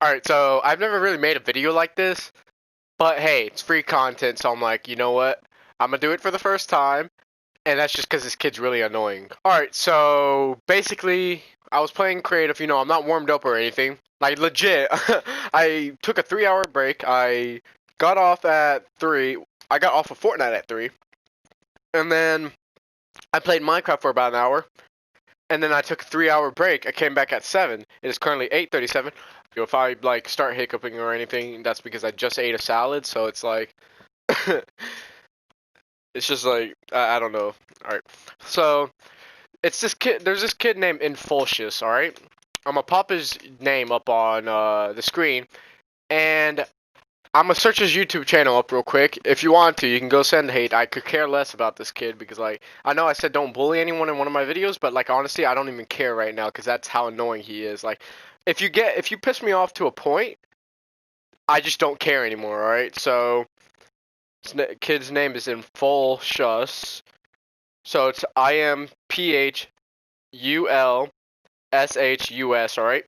Alright, so I've never really made a video like this, but hey, it's free content, so I'm like, you know what? I'm gonna do it for the first time, and that's just because this kid's really annoying. Alright, so basically, I was playing creative, I'm not warmed up or anything. Like, legit, I took a 3-hour break, I got off at 3, I got off of Fortnite at 3, and then I played Minecraft for about an hour, and then I took a 3-hour break. I came back at 7. It is currently 8:37. If I like start hiccuping or anything, that's because I just ate a salad. So it's like, it's just like I don't know. All right. So it's this kid. There's this kid named Imphulshus. All right. I'm gonna pop his name up on the screen, and I'm gonna search his YouTube channel up real quick. If you want to, you can go send hate. I could care less about this kid because, like, I know I said don't bully anyone in one of my videos, but like honestly, I don't even care right now because that's how annoying he is. Like, if you piss me off to a point, I just don't care anymore. All right, so this kid's name is Imphulshus. So it's Imphulshus. All right.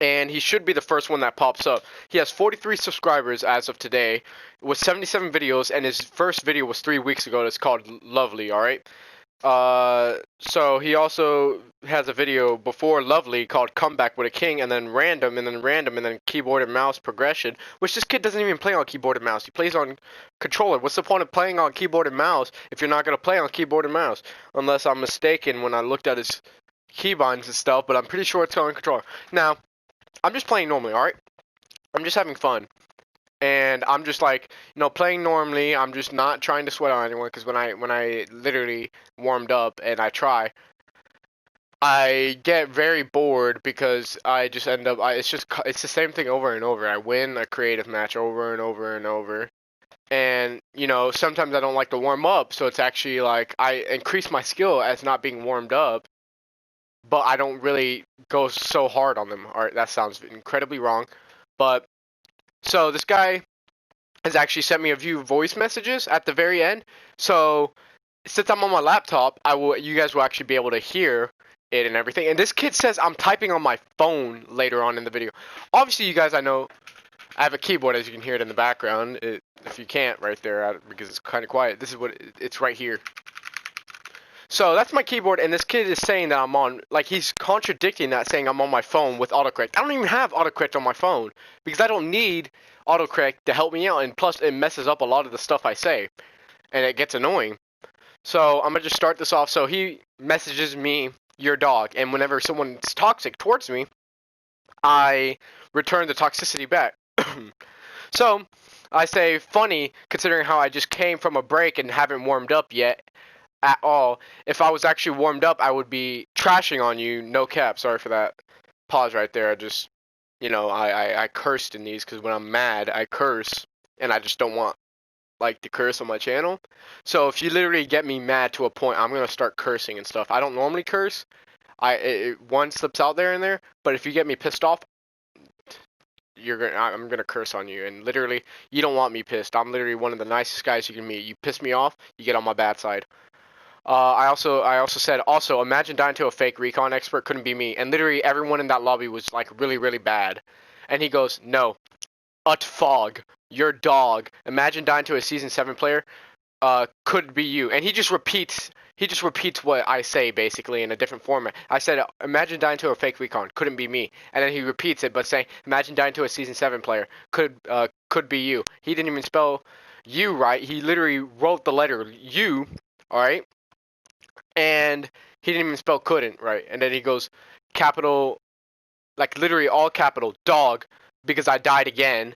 And he should be the first one that pops up. He has 43 subscribers as of today, with 77 videos, and his first video was 3 weeks ago. It's called Lovely, alright? So he also has a video before Lovely called Comeback with a King, and then Random, and then Keyboard and Mouse Progression, which this kid doesn't even play on keyboard and mouse. He plays on controller. What's the point of playing on keyboard and mouse if you're not going to play on keyboard and mouse? Unless I'm mistaken when I looked at his keybinds and stuff, but I'm pretty sure it's on controller. Now, I'm just playing normally, alright? I'm just having fun. And I'm just like, playing normally. I'm just not trying to sweat on anyone because when I literally warmed up and I try, I get very bored because I just end up it's the same thing over and over. I win a creative match over and over and over. And, sometimes I don't like to warm up, so it's actually like I increase my skill as not being warmed up, but I don't really go so hard on them. Alright, that sounds incredibly wrong. But, so this guy has actually sent me a few voice messages at the very end. So, since I'm on my laptop, you guys will actually be able to hear it and everything. And this kid says I'm typing on my phone later on in the video. Obviously, you guys, I know I have a keyboard, as you can hear it in the background. If you can't, right there, because it's kind of quiet. This is it's right here. So that's my keyboard, and this kid is saying that I'm on, like, he's contradicting that, saying I'm on my phone with autocorrect. I don't even have autocorrect on my phone, because I don't need autocorrect to help me out, and plus it messes up a lot of the stuff I say, and it gets annoying. So I'm going to just start this off. So he messages me, your dog, and whenever someone's toxic towards me, I return the toxicity back. So I say, funny, considering how I just came from a break and haven't warmed up yet at all. If I was actually warmed up, I would be trashing on you. No cap. Sorry for that pause right there. I just, I cursed in these because when I'm mad, I curse, and I just don't want, like, to curse on my channel. So if you literally get me mad to a point, I'm gonna start cursing and stuff. I don't normally curse. One slips out there and there, but if you get me pissed off, I'm gonna curse on you. And literally, you don't want me pissed. I'm literally one of the nicest guys you can meet. You piss me off, you get on my bad side. I also said, imagine dying to a fake recon expert, couldn't be me. And literally everyone in that lobby was like really, really bad. And he goes, no, Utfog, your dog. Imagine dying to a season 7 player, could be you. And he just repeats what I say basically in a different format. I said, imagine dying to a fake recon, couldn't be me. And then he repeats it, but saying, imagine dying to a season 7 player, could be you. He didn't even spell you right. He literally wrote the letter U, alright? And he didn't even spell couldn't, right? And then he goes, capital, like literally all capital, dog, because I died again.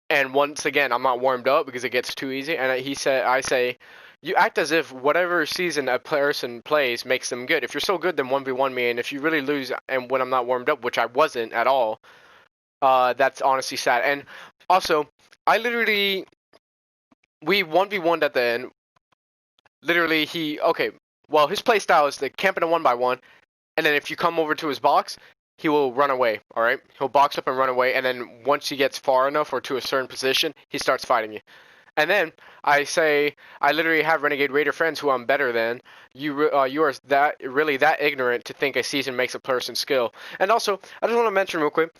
And once again, I'm not warmed up because it gets too easy. And I say, you act as if whatever season a person plays makes them good. If you're so good, then 1v1 me. And if you really lose, and when I'm not warmed up, which I wasn't at all, that's honestly sad. And also, we 1v1'd at the end. Literally, well, his playstyle is the camping a 1x1, and then if you come over to his box, he will run away, alright? He'll box up and run away, and then once he gets far enough or to a certain position, he starts fighting you. And then I say, I literally have Renegade Raider friends who I'm better than. You are that ignorant to think a season makes a person's skill. And also, I just want to mention real quick,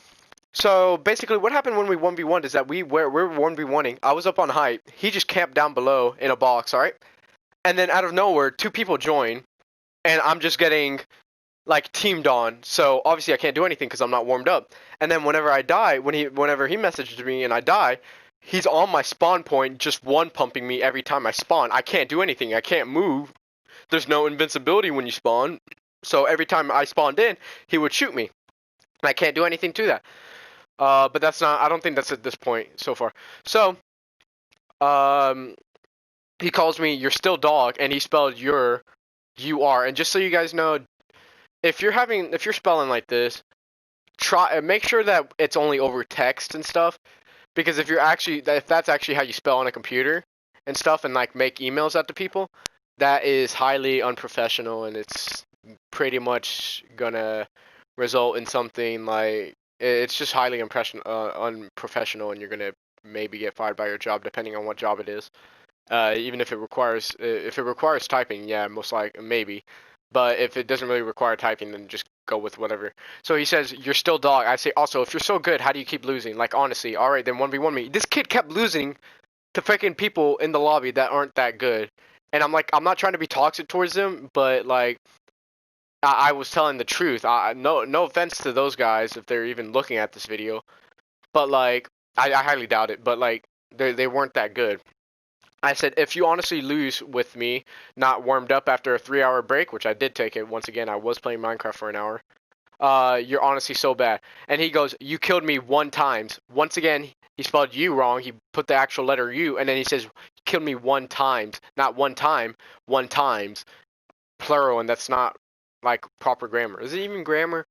So basically, what happened when we 1v1'd is that we're 1v1ing. I was up on height. He just camped down below in a box, all right? And then out of nowhere, two people join, and I'm just getting like teamed on. So obviously I can't do anything because I'm not warmed up. And then whenever I die, whenever he messages me and I die, he's on my spawn point, just one pumping me every time I spawn. I can't do anything. I can't move. There's no invincibility when you spawn. So every time I spawned in, he would shoot me. And I can't do anything to that. But that's not. I don't think that's at this point so far. So, um, he calls me. You're still dog, and he spelled you are. And just so you guys know, if you're spelling like this, make sure that it's only over text and stuff. Because if that's actually how you spell on a computer and stuff, and like make emails out to people, that is highly unprofessional, and it's pretty much gonna result in something like it's just highly unprofessional, and you're gonna maybe get fired by your job depending on what job it is. Even if it requires typing, yeah, most like maybe. But if it doesn't really require typing, then just go with whatever. So he says, you're still dog. I say, also, if you're so good, how do you keep losing? Like, honestly, all right, then 1v1 me. This kid kept losing to freaking people in the lobby that aren't that good. And I'm like, I'm not trying to be toxic towards them, but like, I was telling the truth. No offense to those guys if they're even looking at this video, but like, I highly doubt it. But like, they weren't that good. I said, if you honestly lose with me, not warmed up after a 3-hour break, which I did take it. Once again, I was playing Minecraft for an hour. You're honestly so bad. And he goes, you killed me 1 time. Once again, he spelled you wrong. He put the actual letter U, and then he says, you killed me 1 time. Not 1 time, 1 times. Plural, and that's not like proper grammar. Is it even grammar?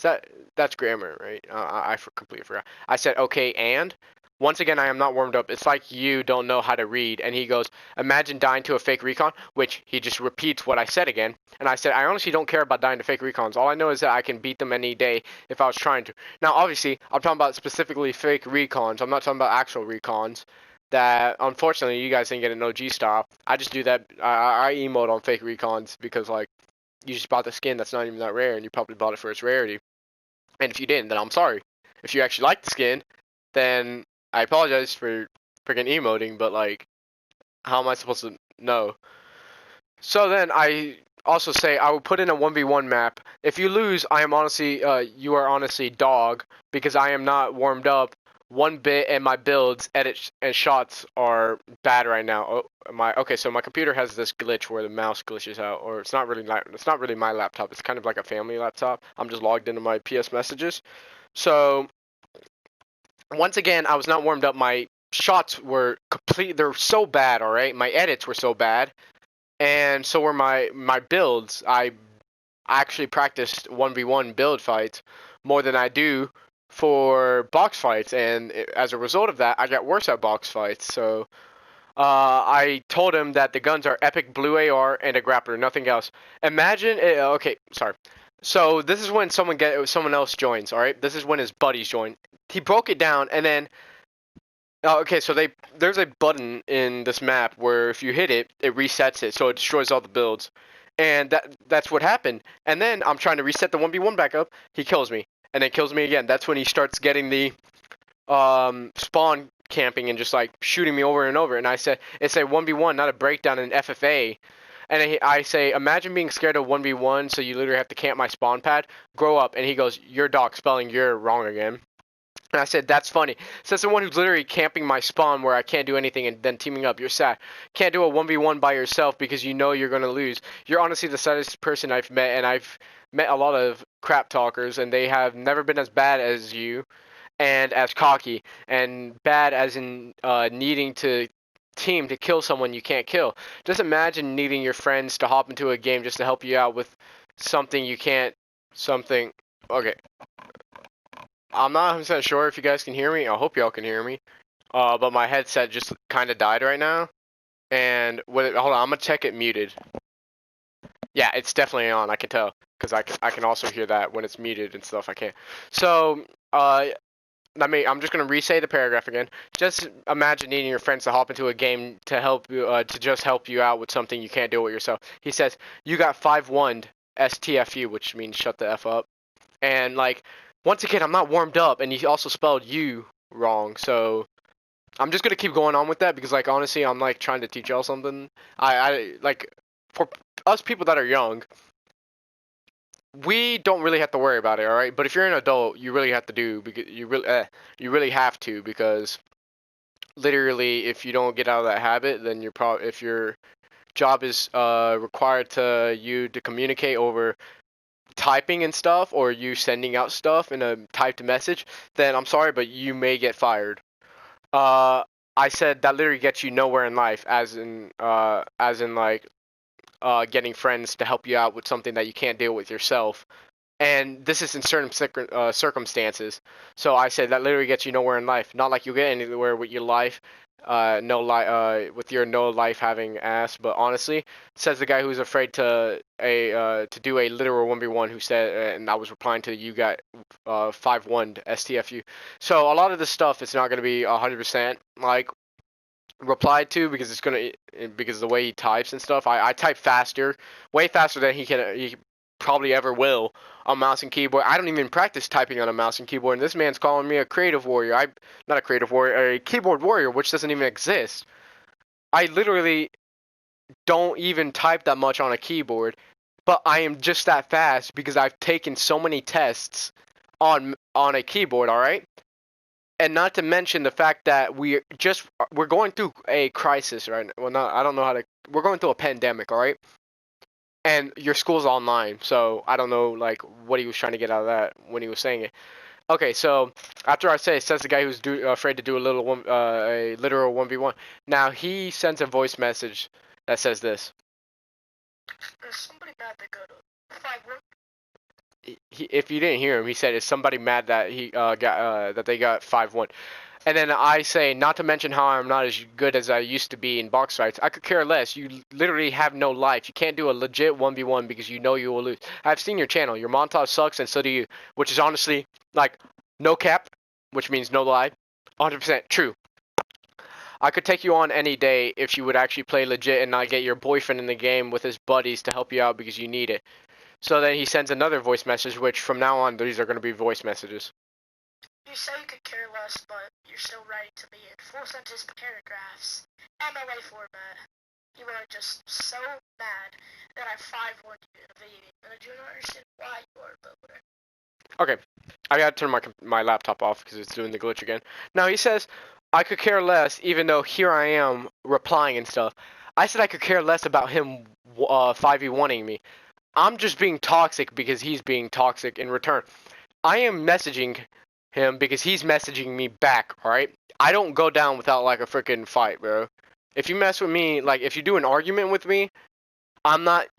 That's grammar, right? I completely forgot. I said, okay, and? Once again, I am not warmed up. It's like you don't know how to read. And he goes, imagine dying to a fake recon, which he just repeats what I said again. And I said, I honestly don't care about dying to fake recons. All I know is that I can beat them any day if I was trying to. Now, obviously, I'm talking about specifically fake recons. I'm not talking about actual recons that, unfortunately, you guys didn't get an OG style. I just do that. I emote on fake recons because, like, you just bought the skin that's not even that rare, and you probably bought it for its rarity. And if you didn't, then I'm sorry. If you actually like the skin, then I apologize for freaking emoting, but like, how am I supposed to know? So then I also say I will put in a 1v1 map. If you lose, you are honestly dog because I am not warmed up one bit, and my builds, edits, and shots are bad right now. Okay, so my computer has this glitch where the mouse glitches out, or it's not really my laptop. It's kind of like a family laptop. I'm just logged into my PS messages. So once again, I was not warmed up. My shots were they're so bad, all right? My edits were so bad, and so were my builds. I actually practiced 1v1 build fights more than I do for box fights, and as a result of that, I got worse at box fights. So I told him that the guns are epic blue AR and a grappler, nothing else. Imagine, okay, sorry. So this is when someone else joins, all right? This is when his buddies join. He broke it down, and then okay, so there's a button in this map where if you hit it, it resets it, so it destroys all the builds. And that's what happened. And then I'm trying to reset the 1v1 back up. He kills me, and then kills me again. That's when he starts getting the spawn camping and just like shooting me over and over. And I said, it's a 1v1, not a breakdown in FFA. And I say, imagine being scared of 1v1, so you literally have to camp my spawn pad. Grow up. And he goes, you're dog, spelling you're wrong again. And I said, that's funny. Says the one who's literally camping my spawn where I can't do anything and then teaming up. You're sad. Can't do a 1v1 by yourself because you know you're going to lose. You're honestly the saddest person I've met, and I've met a lot of crap talkers, and they have never been as bad as you and as cocky, and bad as in needing to team to kill someone you can't kill. Just imagine needing your friends to hop into a game just to help you out with something you can't, okay. I'm not 100% sure if you guys can hear me. I hope y'all can hear me. But my headset just kind of died right now. And hold on, I'm gonna check it muted. Yeah, it's definitely on. I can tell because I can also hear that when it's muted and stuff. I can't. So I'm just gonna re-say the paragraph again. Just imagine needing your friends to hop into a game to help you to just help you out with something you can't do it yourself. He says you got 5-1'd STFU, which means shut the F up. And like, Once again, I'm not warmed up, and he also spelled you wrong, so I'm just gonna keep going on with that because, like, honestly, I'm like trying to teach y'all something. I like for us people that are young, we don't really have to worry about it, all right. But if you're an adult, you really have to do because you really have to because literally, if you don't get out of that habit, then you're probably if your job is required to you to communicate over typing and stuff or you sending out stuff in a typed message, then I'm sorry, but you may get fired. Uh, I said that literally gets you nowhere in life, as in like getting friends to help you out with something that you can't deal with yourself. And this is in certain circumstances. So I said that literally gets you nowhere in life. Not like you get anywhere with your life, with your no life having ass. But honestly, says the guy who's afraid to do a literal 1v1 who said, and I was replying to you got 5-1 STFU. So a lot of this stuff is not going to be 100% like replied to because of the way he types and stuff. I type faster, way faster than he probably ever will on mouse and keyboard. I don't even practice typing on a mouse and keyboard, and this man's calling me a creative warrior. Not a creative warrior, a keyboard warrior, which doesn't even exist. I literally don't even type that much on a keyboard, but I am just that fast because I've taken so many tests on a keyboard, all right? And not to mention the fact that we're going through a crisis right now. Well, I don't know how to. We're going through a pandemic, all right? And your school's online, so I don't know like what he was trying to get out of that when he was saying it. Okay, so after I say it, says the guy who's afraid to do a literal 1v1. Now he sends a voice message that says this. There's somebody mad that got a 5-1. If you didn't hear him, he said, "Is somebody mad that that they got 5-1?" And then I say, not to mention how I'm not as good as I used to be in box fights. I could care less. You literally have no life. You can't do a legit 1v1 because you know you will lose. I've seen your channel. Your montage sucks, and so do you. Which is honestly, like, no cap, which means no lie. 100% true. I could take you on any day if you would actually play legit and not get your boyfriend in the game with his buddies to help you out because you need it. So then he sends another voice message, which from now on, these are going to be voice messages. You say you could care less, but you're still writing to me in full sentence paragraphs, MLA format. You are just so mad that I 5-1 you in a video game, and I do not understand why you are, but whatever. Okay, I gotta turn my laptop off because it's doing the glitch again. Now he says, I could care less, even though here I am replying and stuff. I said I could care less about him 5v1ing me. I'm just being toxic because he's being toxic in return. I am messaging him because he's messaging me back, alright? I don't go down without like a freaking fight, bro. If you mess with me, like if you do an argument with me, I'm not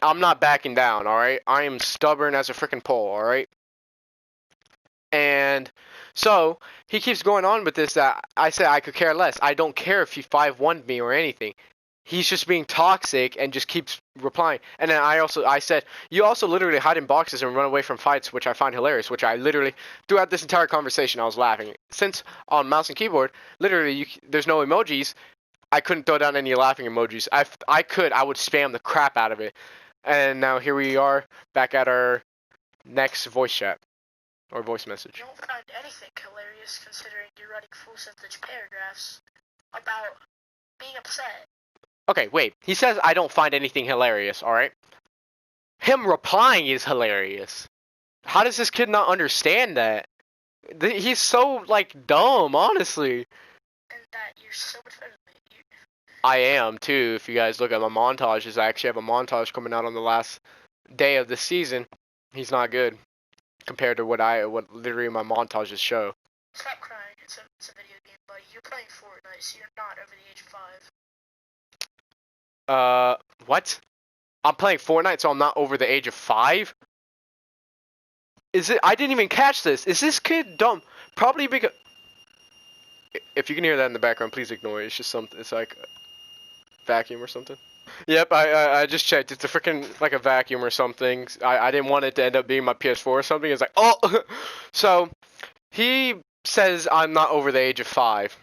backing down, alright? I am stubborn as a freaking pole, alright? And so he keeps going on with this that I said I could care less. I don't care if he 5-1'd me or anything. He's just being toxic and just keeps replying. And then I said, you also literally hide in boxes and run away from fights, which I find hilarious, which I literally, throughout this entire conversation, I was laughing. Since on mouse and keyboard, literally, there's no emojis, I couldn't throw down any laughing emojis. I would spam the crap out of it. And now here we are, back at our next voice chat, or voice message. You don't find anything hilarious considering you're writing full sentence paragraphs about being upset. Okay, wait. He says I don't find anything hilarious, alright? Him replying is hilarious. How does this kid not understand that? He's so, like, dumb, honestly. And that you're so much better than me. I am, too. If you guys look at my montages, I actually have a montage coming out on the last day of the season. He's not good compared to what literally my montages show. Stop crying. It's a video game, buddy. You're playing Fortnite, so you're not over the age of 5. What? I'm playing Fortnite, so I'm not over the age of 5? I didn't even catch this. Is this kid dumb? Probably because... If you can hear that in the background, please ignore it. It's just something, it's like a vacuum or something. Yep, I just checked. It's a freaking, like a vacuum or something. I didn't want it to end up being my PS4 or something. It's like, oh! So, he says I'm not over the age of 5.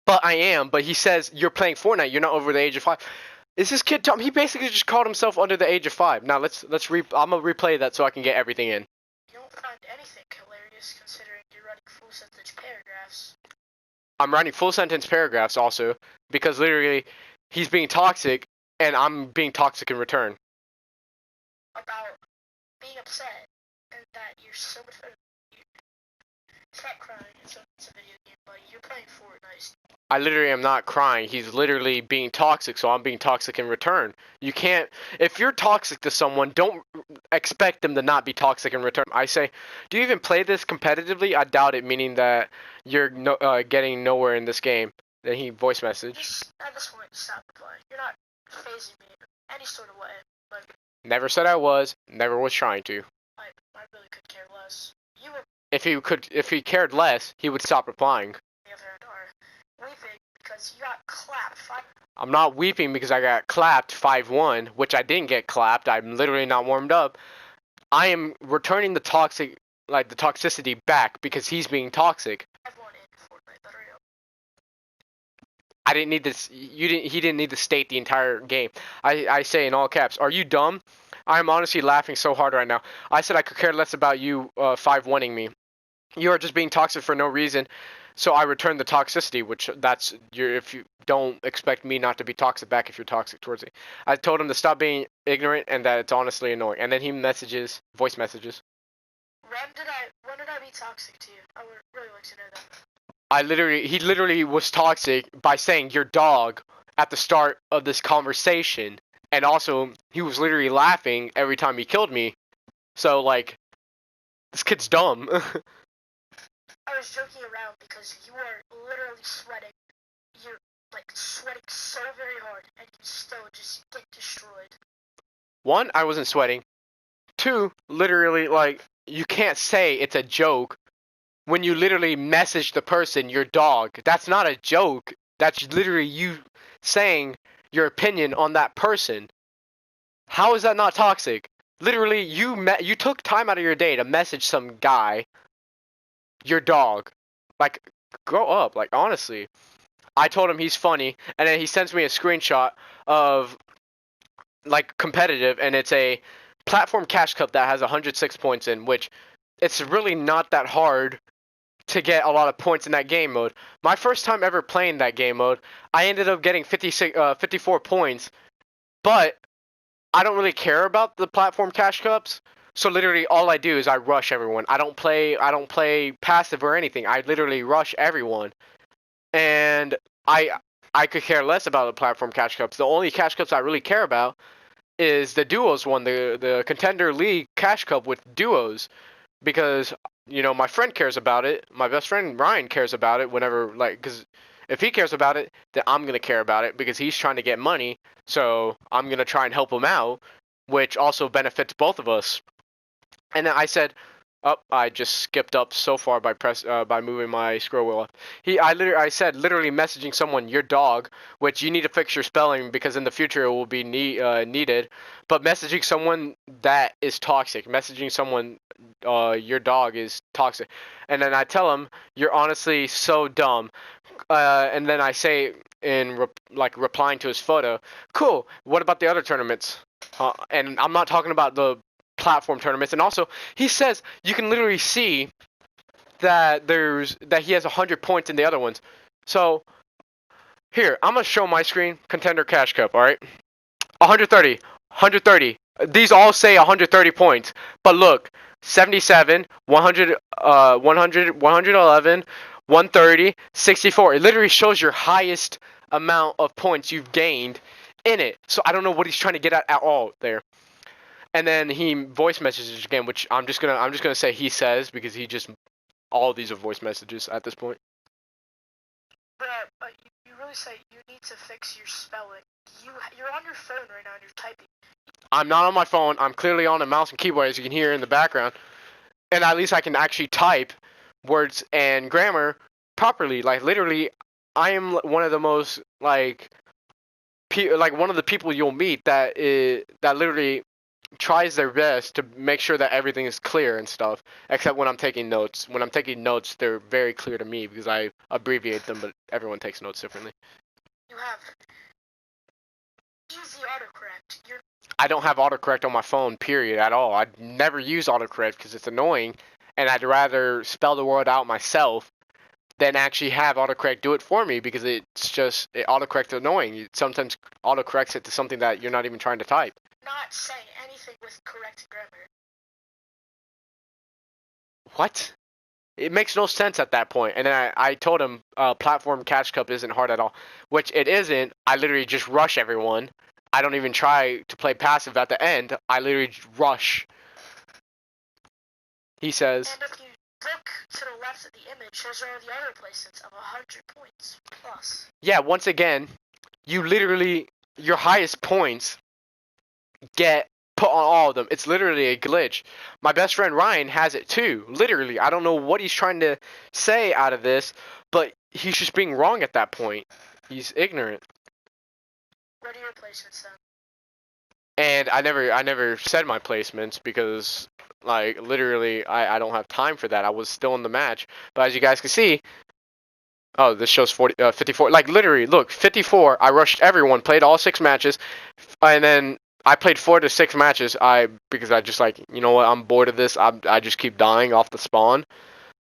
But I am, but he says, you're playing Fortnite, you're not over the age of 5. Is this kid dumb? He basically just called himself under the age of 5. Now, I'm gonna replay that so I can get everything in. You don't find anything hilarious serious considering you're running full sentence paragraphs. I'm writing full sentence paragraphs also because literally he's being toxic and I'm being toxic in return. About being upset and that you're so much better than you. Stop crying. It's a video game, buddy. You're playing Fortnite. I literally am not crying. He's literally being toxic, so I'm being toxic in return. You can't, if you're toxic to someone, don't expect them to not be toxic in return. I say, do you even play this competitively? I doubt it, meaning that you're getting nowhere in this game. Then he voice message. Just, at this point, stop replying. You're not phasing me in any sort of way. Like, Never said I was, never was trying to. I really could care less. You were, If he cared less, he would stop replying. on the other hand, are weeping because you got clapped 5. I'm not weeping because I got clapped 5-1, which I didn't get clapped. I'm literally not warmed up. I am returning the toxicity back because he's being toxic. 5-1 in Fortnite, but are you? I didn't need this. He didn't need to state the entire game. I say in all caps, are you dumb? I'm honestly laughing so hard right now. I said I could care less about you 5-1ing me. You are just being toxic for no reason. So I returned the toxicity, which if you don't expect me not to be toxic back if you're toxic towards me. I told him to stop being ignorant and that it's honestly annoying. And then he voice messages. When did I be toxic to you? I would really like to know that. He literally was toxic by saying your dog at the start of this conversation. And also, he was literally laughing every time he killed me. So, like, this kid's dumb. I was joking around because you are literally sweating. You're, like, sweating so very hard, and you still just get destroyed. 1, I wasn't sweating. 2, literally, like, you can't say it's a joke when you literally message the person your dog. That's not a joke. That's literally you saying your opinion on that person. How is that not toxic? Literally, you took time out of your day to message some guy your dog. Like, grow up. Like, honestly. I told him he's funny, and then he sends me a screenshot of, like, competitive, and it's a platform cash cup that has 106 points in, which it's really not that hard to get a lot of points in that game mode. My first time ever playing that game mode, I ended up getting 54 points, but I don't really care about the platform cash cups. So literally all I do is I rush everyone. I don't play passive or anything. I literally rush everyone. And I could care less about the platform cash cups. The only cash cups I really care about is the duos one, the contender league cash cup with duos, because my friend cares about it. My best friend Ryan cares about it whenever, like, because if he cares about it, then I'm gonna care about it because he's trying to get money. So I'm gonna try and help him out, which also benefits both of us. And then I said, oh, I just skipped up so far by moving my scroll wheel up. I said literally messaging someone your dog, which you need to fix your spelling because in the future it will be needed. But messaging someone that is toxic, messaging someone your dog is toxic, and then I tell him you're honestly so dumb. And then I say replying to his photo, cool. What about the other tournaments? And I'm not talking about the platform tournaments. And also he says you can literally see that he has 100 points in the other ones. So here, I'm gonna show my screen. Contender cash cup. All right, 130. These all say 130 points, but look, 77, 100, 111, 130, 64. It literally shows your highest amount of points you've gained in it. So I don't know what he's trying to get at all there. And then he voice messages again, which I'm just gonna say he says because all of these are voice messages at this point. But you really say you need to fix your spelling. You're on your phone right now and you're typing. I'm not on my phone. I'm clearly on a mouse and keyboard, as you can hear in the background. And at least I can actually type words and grammar properly. Like, literally, I am one of the most, like one of the people you'll meet that literally tries their best to make sure that everything is clear and stuff, except when I'm taking notes. When I'm taking notes, they're very clear to me because I abbreviate them, but everyone takes notes differently. You have easy autocorrect. I don't have autocorrect on my phone, period, at all. I never use autocorrect because it's annoying, and I'd rather spell the word out myself than actually have autocorrect do it for me, because it autocorrect's annoying. It sometimes autocorrects it to something that you're not even trying to type. Not saying anything with correct grammar. What? It makes no sense at that point. And then I told him platform catch cup isn't hard at all, which it isn't. I literally just rush everyone. I don't even try to play passive at the end. I literally rush. He says. And if you look to the left of the image, those are the other placements of 100 points plus. Yeah, once again, you literally, your highest points get put on all of them. It's literally a glitch. My best friend Ryan has it too. Literally, I don't know what he's trying to say out of this, but he's just being wrong at that point. He's ignorant. What are your placements then? And I never said my placements because, like, literally, I don't have time for that. I was still in the match. But as you guys can see, oh, this shows 54. Like, literally, look, 54. I rushed everyone, played all 6 matches, and then I played 4 to 6 matches. Because I just, like, you know what, I'm bored of this. I just keep dying off the spawn.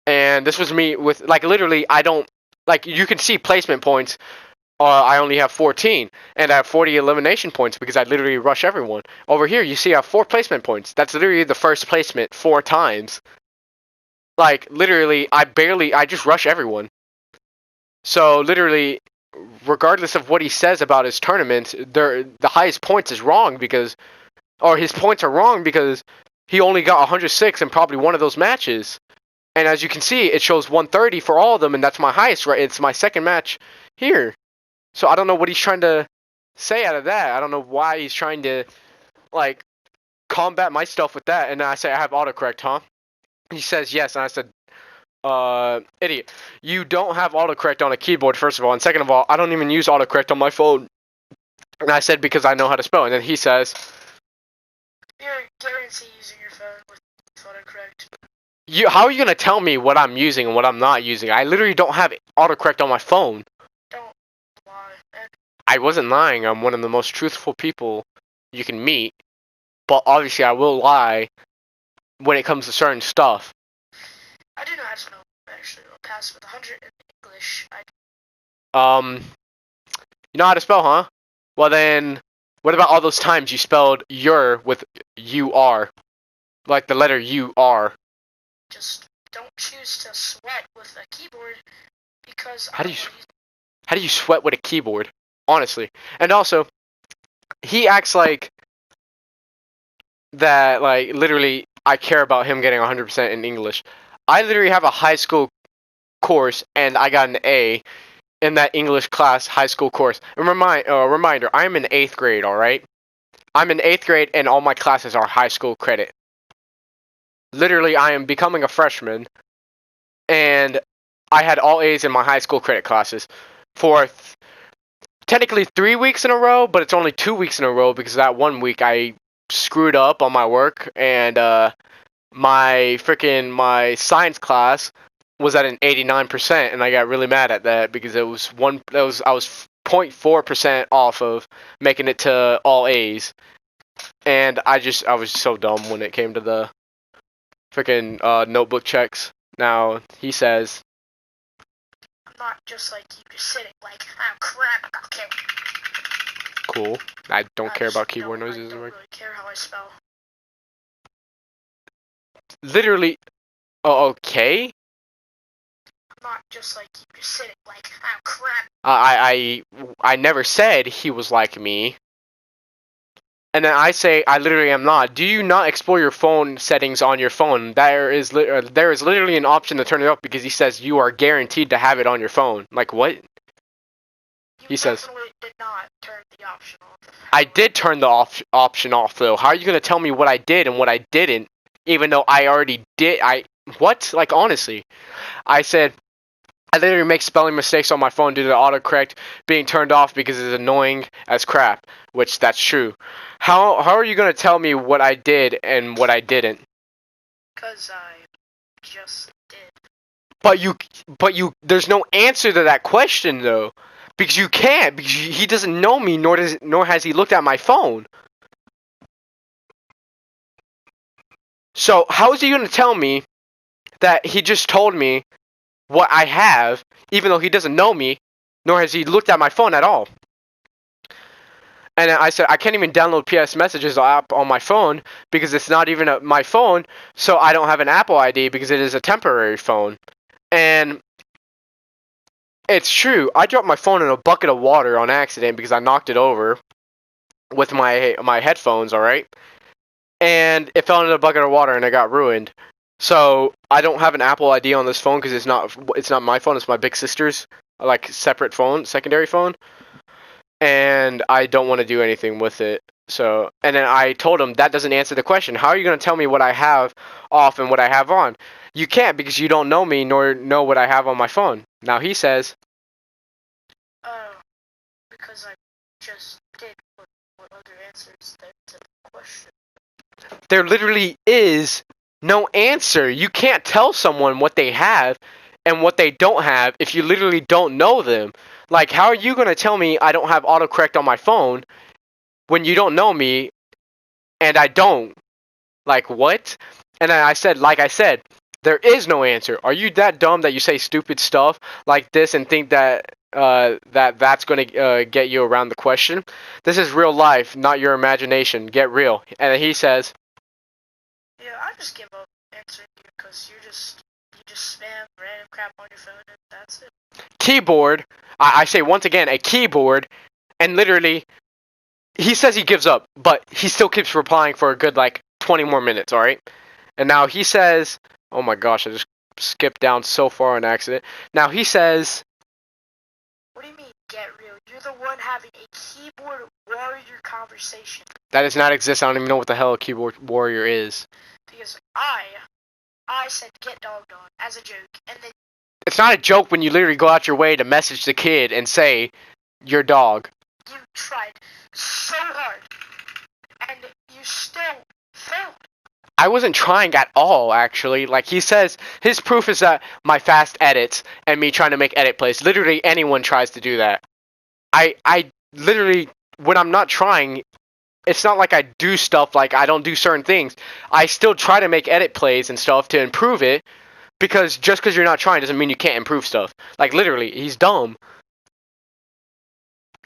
And this was me with, like, literally, I don't, like, you can see placement points. I only have 14, and I have 40 elimination points because I literally rush everyone. Over here, you see I have 4 placement points. That's literally the first placement 4 times. Like, literally, I just rush everyone. So, literally, regardless of what he says about his tournaments, the highest points is wrong because, or his points are wrong because he only got 106 in probably one of those matches. And as you can see, it shows 130 for all of them, and that's my highest, right? It's my second match here. So I don't know what he's trying to say out of that. I don't know why he's trying to, like, combat my stuff with that. And then I say, I have autocorrect, huh? He says, yes. And I said, idiot. You don't have autocorrect on a keyboard, first of all. And second of all, I don't even use autocorrect on my phone. And I said, because I know how to spell. And then he says, you're guaranteed using your phone with autocorrect. How are you going to tell me what I'm using and what I'm not using? I literally don't have autocorrect on my phone. Don't lie. I wasn't lying. I'm one of the most truthful people you can meet. But obviously I will lie when it comes to certain stuff. I do know how to spell, actually. I'll pass with 100 in English. You know how to spell, huh? Well then, what about all those times you spelled your with U-R? Like the letter U-R. Just don't choose to sweat with a keyboard because... How do you sweat with a keyboard? Honestly. And also, he acts like that, like, literally, I care about him getting 100% in English. I literally have a high school course, and I got an A in that English class high school course. And reminder, I'm in 8th grade, alright? I'm in 8th grade, and all my classes are high school credit. Literally, I am becoming a freshman, and I had all A's in my high school credit classes for technically 3 weeks in a row, but it's only 2 weeks in a row because that 1 week I screwed up on my work, and my science class was at an 89%, and I got really mad at that because I was 0.4% off of making it to all A's, and I was so dumb when it came to the freaking notebook checks. Now he says, I'm not just like you, just sitting like, oh crap, okay. Cool. I don't care about keyboard noises. I don't really care how I spell. Literally, oh, okay. I'm not just like you, just sitting like, oh crap. I never said he was like me. And then I say I literally am not. Do you not explore your phone settings on your phone? There is literally an option to turn it off because he says you are guaranteed to have it on your phone. Like what? He says. Did not turn the option off. I did turn the option off though. How are you gonna tell me what I did and what I didn't, even though I already did? What? Like honestly, I said. I literally make spelling mistakes on my phone due to the autocorrect being turned off because it's annoying as crap, which that's true. How are you going to tell me what I did and what I didn't? Because I just did. But you, there's no answer to that question though, because you can't, because he doesn't know me, nor has he looked at my phone. So how is he going to tell me that he just told me what I have, even though he doesn't know me, nor has he looked at my phone at all. And I said, I can't even download PS Messages app on my phone because it's not even my phone, so I don't have an Apple ID because it is a temporary phone. And it's true. I dropped my phone in a bucket of water on accident because I knocked it over with my headphones, all right? And it fell into a bucket of water and it got ruined. So I don't have an Apple ID on this phone because it's not my phone. It's my big sister's, like, separate phone, secondary phone. And I don't want to do anything with it. So, and then I told him that doesn't answer the question. How are you going to tell me what I have off and what I have on? You can't because you don't know me nor know what I have on my phone. Now he says, oh, because I just did what other answers there to the question. there literally is no answer. You can't tell someone what they have and what they don't have if you literally don't know them. Like, how are you going to tell me I don't have autocorrect on my phone when you don't know me and I don't? Like, what? And then I said, like I said, there is no answer. Are you that dumb that you say stupid stuff like this and think that that's going to get you around the question? This is real life, not your imagination. Get real. And he says, Yeah, I just give up answering you because you just spam random crap on your phone and that's it. keyboard. I say once again, a keyboard. And literally, he says he gives up, but he still keeps replying for a good, like, 20 more minutes, alright? And now he says, oh my gosh, I just skipped down so far on accident. Now he says, what do you mean, get real? You're the one having a keyboard warrior conversation. that does not exist. I don't even know what the hell a keyboard warrior is. Because I said get dogged on as a joke, and then It's not a joke when you literally go out your way to message the kid and say, your dog. you tried so hard, and you still failed. I wasn't trying at all, actually. Like, he says, his proof is that my fast edits and me trying to make edit plays. Literally, anyone tries to do that. I literally, when I'm not trying, it's not like I do stuff like I don't do certain things. I still try to make edit plays and stuff to improve it, because just because you're not trying doesn't mean you can't improve stuff. Like, literally, he's dumb.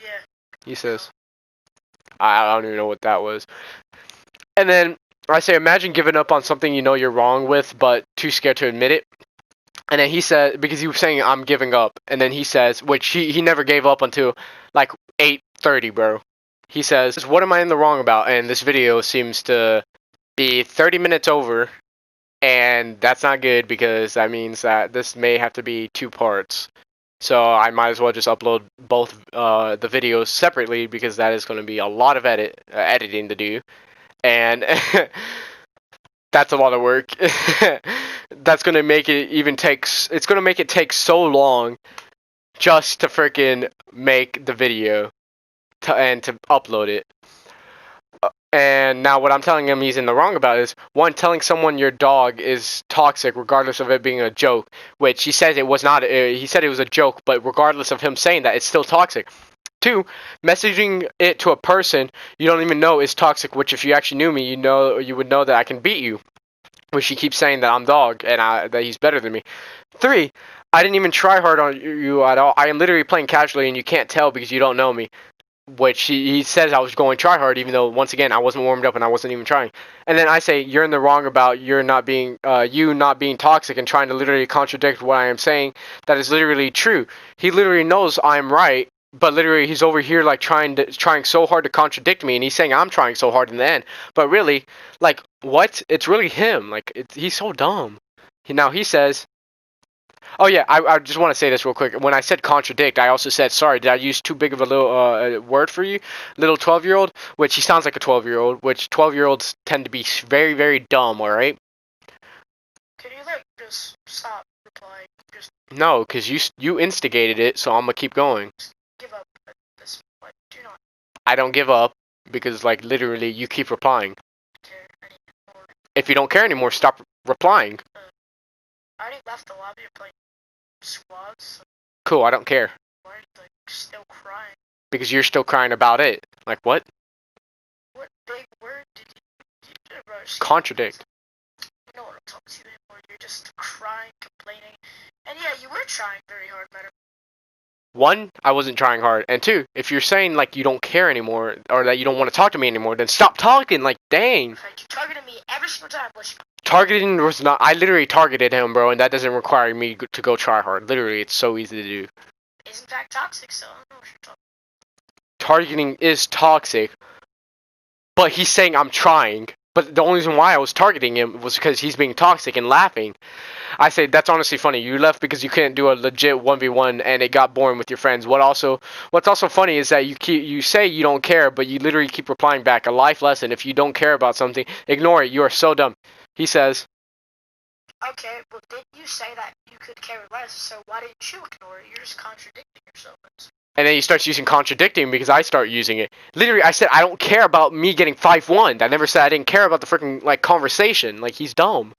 Yeah. He says, I don't even know what that was. And then I say, imagine giving up on something you know you're wrong with, but too scared to admit it. And then he said, because he was saying I'm giving up, and then he says, which he never gave up until like 8:30, bro. He says, what am I in the wrong about? And this video seems to be 30 minutes over, and that's not good because that means that this may have to be 2 parts. So I might as well just upload both the videos separately because that is going to be a lot of editing to do. And that's a lot of work. That's gonna make it it's gonna make it take so long just to freaking make the video and to upload it. And now what I'm telling him he's in the wrong about is, one, telling someone your dog is toxic regardless of it being a joke, which he said it was not. He said it was a joke, but regardless of him saying that, it's still toxic. 2, messaging it to a person you don't even know is toxic, which if you actually knew me, you would know that I can beat you. Which he keeps saying that I'm dog and that he's better than me. 3, I didn't even try hard on you at all. I am literally playing casually and you can't tell because you don't know me. Which he says I was going try hard, even though, once again, I wasn't warmed up and I wasn't even trying. And then I say, you're in the wrong about you not being toxic and trying to literally contradict what I am saying. That is literally true. He literally knows I'm right, but literally he's over here like trying so hard to contradict me, and he's saying I'm trying so hard in the end. But really, like, what? It's really him. Like, he's so dumb. Now he says, oh yeah, I just want to say this real quick. When I said contradict, I also said, sorry, did I use too big of a little word for you? Little 12-year-old, which he sounds like a 12-year-old, which 12-year-olds tend to be very, very dumb, alright? Can you, like, just stop replying? Just No, because you instigated it, so I'm going to keep going. give up at this point. Do not I don't give up, because, like, literally, you keep replying. care anymore. If you don't care anymore, stop replying. I already left the lobby and played squads, so Cool, I don't care. why are you, like, still crying? Because you're still crying about it. Like, what? What big word did you bro, Contradict. You know what I'm talking to anymore. anymore. You're just crying, complaining. And yeah, you were trying very hard, man. One, I wasn't trying hard, and two, if you're saying like you don't care anymore or that you don't want to talk to me anymore, then stop talking. Like, dang. In fact, you targeted me every single time, which Targeting was not. I literally targeted him, bro, and that doesn't require me to go try hard. Literally, it's so easy to do. is in fact toxic, so I don't know what you're talking Targeting is toxic, but he's saying I'm trying. But the only reason why I was targeting him was because he's being toxic and laughing. I say that's honestly funny. You left because you couldn't do a legit 1v1 and it got boring with your friends. What's also funny is that you say you don't care, but you literally keep replying back. A life lesson: if you don't care about something, ignore it. You are so dumb. He says. Okay, well, didn't you say that you could care less, so why didn't you ignore it? You're just contradicting yourself. And then he starts using contradicting because I start using it. Literally, I said I don't care about me getting 5-1. I never said I didn't care about the freaking like conversation. Like, he's dumb.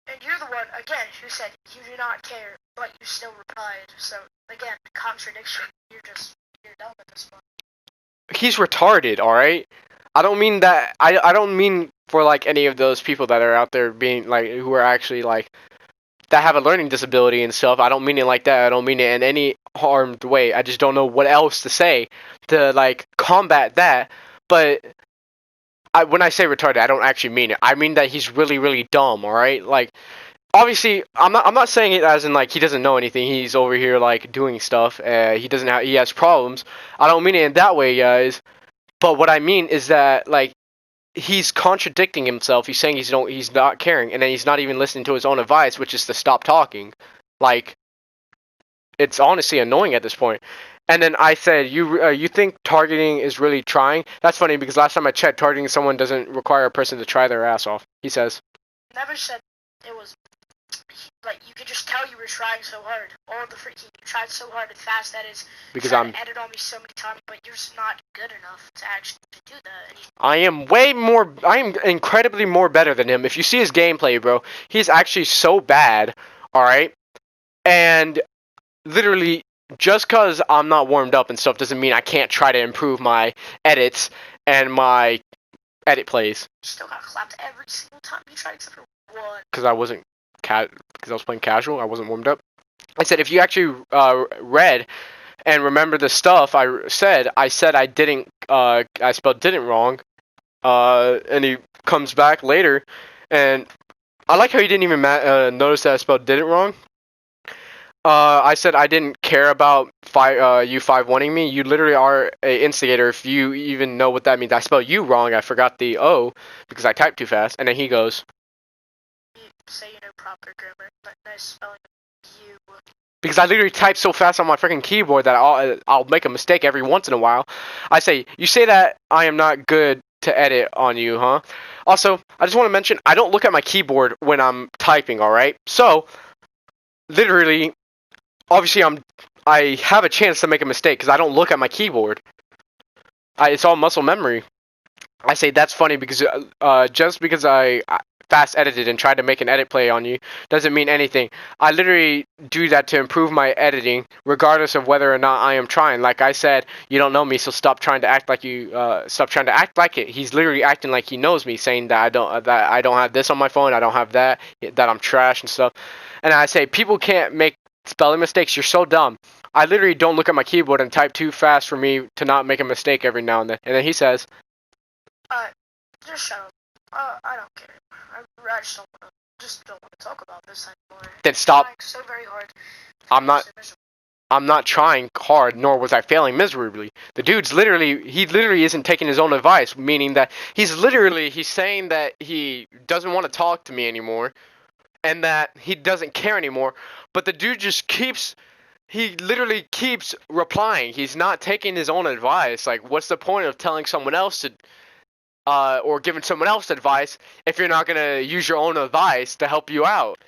And you're the one, again, who said you do not care, but you still replied. So, again, contradiction. You're dumb at this point. He's retarded, alright? I don't mean that. I don't mean for like any of those people that are out there being like, who are actually like, that have a learning disability and stuff. I don't mean it like that. I don't mean it in any harmed way. I just don't know what else to say to like combat that. But when I say retarded, I don't actually mean it. I mean that he's really, really dumb. All right, like obviously, I'm not saying it as in like he doesn't know anything. He's over here like doing stuff. He has problems. I don't mean it in that way, guys. But what I mean is that like, he's contradicting himself. He's saying he's not caring, and then he's not even listening to his own advice, which is to stop talking. Like, it's honestly annoying at this point. And then I said, you think targeting is really trying? That's funny because last time I checked, targeting someone doesn't require a person to try their ass off. He says. Never said it was. Like, you could just tell you were trying so hard. All the freaking, you tried so hard and fast that is. Because I'm edit on me so many times, but you're just not good enough to actually do that. I am incredibly more better than him. If you see his gameplay, bro, he's actually so bad. All right, and literally, just because I'm not warmed up and stuff doesn't mean I can't try to improve my edits and my edit plays. You still got clapped every single time you tried except for one. Because I was playing casual. I wasn't warmed up. I said if you actually read and remember the stuff I said I didn't. I spelled didn't wrong. And he comes back later, and I like how he didn't even notice that I spelled didn't wrong. I said I didn't care about you 5-1ing me. You literally are a instigator if you even know what that means. I spelled you wrong. I forgot the O because I typed too fast. And then he goes. You say you know proper grammar, but nice spelling you. Because I literally type so fast on my freaking keyboard that I'll make a mistake every once in a while. I say, you say that I am not good to edit on you, huh? Also, I just want to mention, I don't look at my keyboard when I'm typing, alright? So, literally, obviously I have a chance to make a mistake because I don't look at my keyboard. It's all muscle memory. I say that's funny because just because I fast edited and tried to make an edit play on you doesn't mean anything. I literally do that to improve my editing regardless of whether or not I am trying. Like I said, you don't know me, so stop trying to act like it. He's literally acting like he knows me, saying that I don't have this on my phone, I don't have that I'm trash and stuff. And I say people can't make spelling mistakes. You're so dumb. I literally don't look at my keyboard and type too fast for me to not make a mistake every now and then. And then he says, just shut up. I don't care. I just don't want to talk about this anymore. Then stop. I'm trying so very hard. I'm not trying hard, nor was I failing miserably. The dude's literally isn't taking his own advice, meaning that he's saying that he doesn't want to talk to me anymore, and that he doesn't care anymore, but the dude just he literally keeps replying. He's not taking his own advice. Like, what's the point of telling someone else to or giving someone else advice if you're not going to use your own advice to help you out?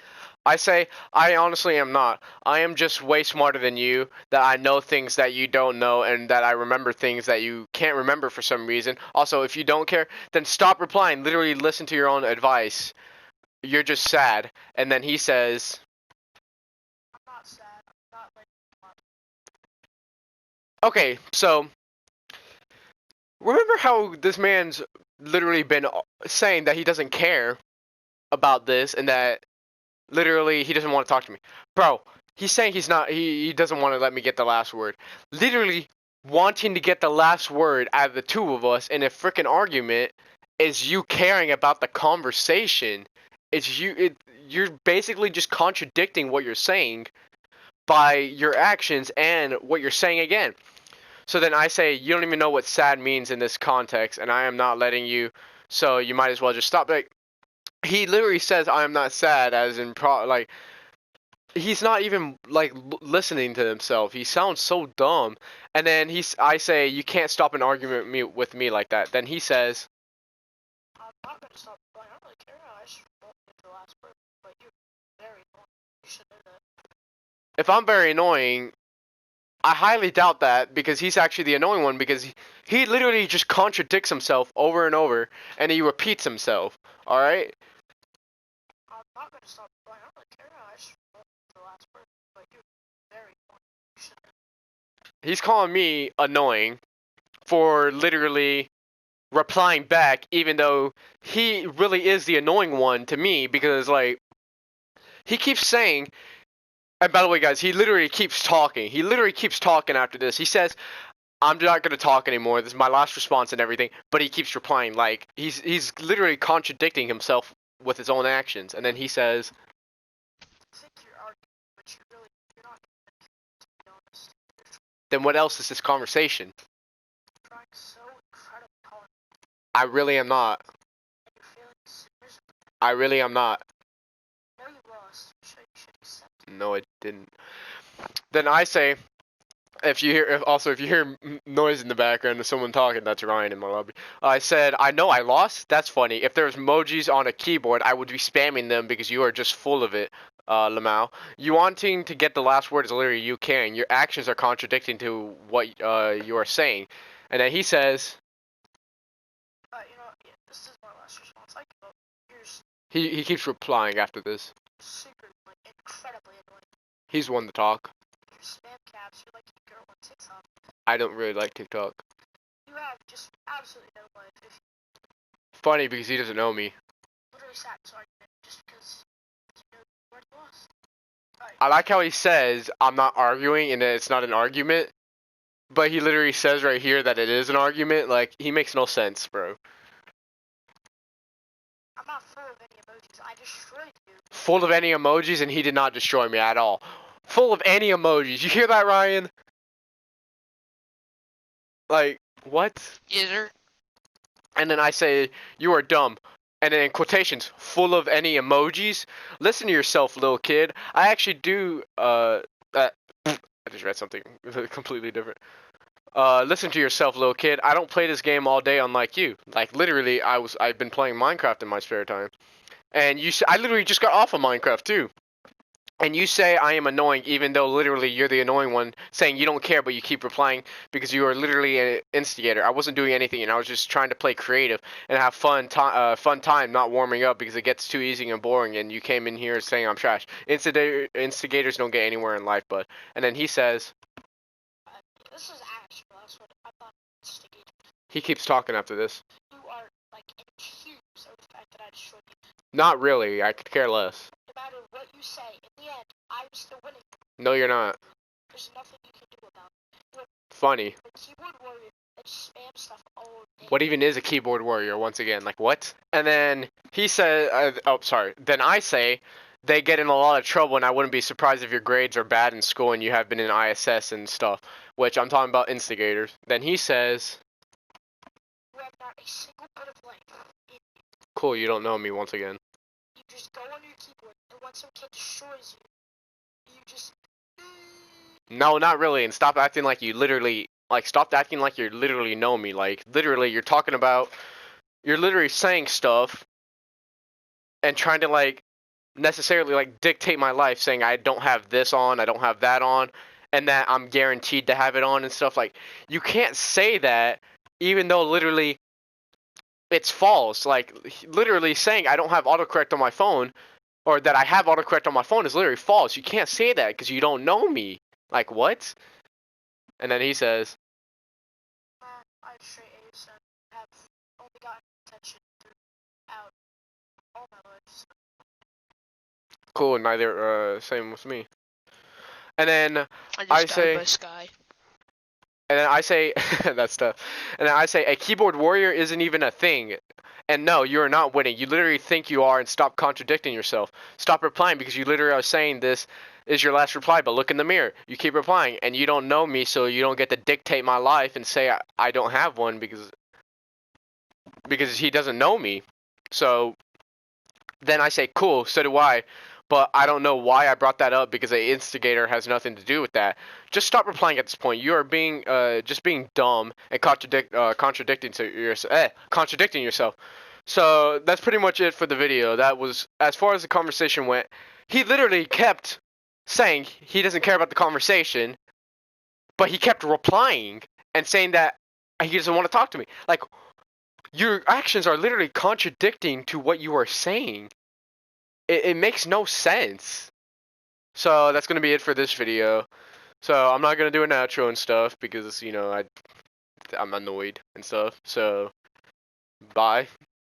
I say, I honestly am not. I am just way smarter than you, that I know things that you don't know, and that I remember things that you can't remember for some reason. Also, if you don't care, then stop replying. Literally listen to your own advice. You're just sad. And then he says, I'm not sad. I'm not like... Okay, so remember how this man's literally been saying that he doesn't care about this and that literally he doesn't want to talk to me. Bro, he's saying he doesn't want to let me get the last word. Literally wanting to get the last word out of the two of us in a freaking argument is you caring about the conversation. You're basically just contradicting what you're saying by your actions and what you're saying again. So then I say, you don't even know what sad means in this context, and I am not letting you, so you might as well just stop. Like, he literally says, I am not sad, as in, like, he's not even, like, listening to himself. He sounds so dumb. And then I say, you can't stop an argument with me like that. Then he says, I'm not gonna stop playing. I don't really care. I just won't get the last word. But you're very annoying. You should know that. if I'm very annoying, I highly doubt that because he's actually the annoying one because he literally just contradicts himself over and over and he repeats himself. Alright? I'm not gonna stop playing. I don't really care. I just won't get the last word. But you're very annoying. You should know that. He's calling me annoying for literally replying back even though he really is the annoying one to me because, like, he keeps saying, and by the way, guys, he literally keeps talking. He literally keeps talking after this. He says, I'm not going to talk anymore. This is my last response and everything. But he keeps replying. Like, he's literally contradicting himself with his own actions. And then he says, I think you're arguing, but you're not to be honest. then what else is this conversation? You're trying so incredibly hard. I really am not. And you're failing miserably. I really am not. No, you lost. I'm sure you should accept it. No, I didn't. Then I say, if you hear noise in the background of someone talking, that's Ryan in my lobby. I said, I know I lost. That's funny. If there's emojis on a keyboard, I would be spamming them because you are just full of it, Lamau. You wanting to get the last word is literally you caring. Your actions are contradicting to what you are saying. And then he says, Yeah, this is my last response. I give up. You're just he keeps replying after this. super, incredibly annoying. He's one to talk. You're spam caps. You're like a girl on TikTok. I don't really like TikTok. You have just absolutely no life. If Funny because he doesn't know me. literally sat in this argument just because you know you already lost. I like how he says, I'm not arguing and that it's not an argument. But he literally says right here that it is an argument. Like, he makes no sense, bro. I'm not full of any emojis. I destroyed you. Full of any emojis, and he did not destroy me at all. Full of any emojis. You hear that, Ryan? Like, what? Yes, sir. And then I say, you are dumb. And then in quotations, full of any emojis. Listen to yourself, little kid. I actually do, I just read something completely different. Listen to yourself, little kid. I don't play this game all day unlike you. Like, literally, I've been playing Minecraft in my spare time. And I literally just got off of Minecraft, too. And you say I am annoying, even though literally you're the annoying one, saying you don't care, but you keep replying because you are literally an instigator. I wasn't doing anything, and I was just trying to play creative and have fun time, not warming up because it gets too easy and boring. And you came in here saying I'm trash. Instigators don't get anywhere in life, bud. And then he says, This is actual. That's what I'm not instigating. he keeps talking after this. You are accused of the fact that I destroyed you. Not really. I could care less. No matter what you say, in the end, I'm still winning. No, you're not. There's nothing you can do about it. Funny. The keyboard warrior that spam stuff all day. What even is a keyboard warrior, once again? Like, what? And then he said, Then I say, they get in a lot of trouble, and I wouldn't be surprised if your grades are bad in school and you have been in ISS and stuff, which I'm talking about instigators. Then he says, You have not a single bit of life. cool, you don't know me once again. You just go on your keyboard, and when some kid destroys you, you just... No, not really, and stop acting like you literally, stop acting like you literally know me. Like, literally, you're literally saying stuff and trying to, necessarily, dictate my life, saying I don't have this on, I don't have that on, and that I'm guaranteed to have it on and stuff. Like, you can't say that, even though literally it's false. Like, literally saying I don't have autocorrect on my phone, or that I have autocorrect on my phone is literally false. You can't say that because you don't know me. Like, what? And then he says, I have straight A's and have only gotten attention throughout all my life. So Cool. Neither. Same with me. And then I I just say. by Sky. And then I say, that's tough. And then I say, a keyboard warrior isn't even a thing. And no, you are not winning. You literally think you are, and stop contradicting yourself. Stop replying because you literally are saying this is your last reply, but look in the mirror. You keep replying, and you don't know me, so you don't get to dictate my life and say I don't have one because he doesn't know me. So then I say, cool, so do I. But I don't know why I brought that up because the instigator has nothing to do with that. Just stop replying at this point. You are being just being dumb and contradicting yourself. So that's pretty much it for the video. That was as far as the conversation went. He literally kept saying he doesn't care about the conversation, but he kept replying and saying that he doesn't want to talk to me. Like, your actions are literally contradicting to what you are saying. It makes no sense. So that's gonna be it for this video. So I'm not gonna do an outro and stuff because I'm annoyed and stuff. So bye.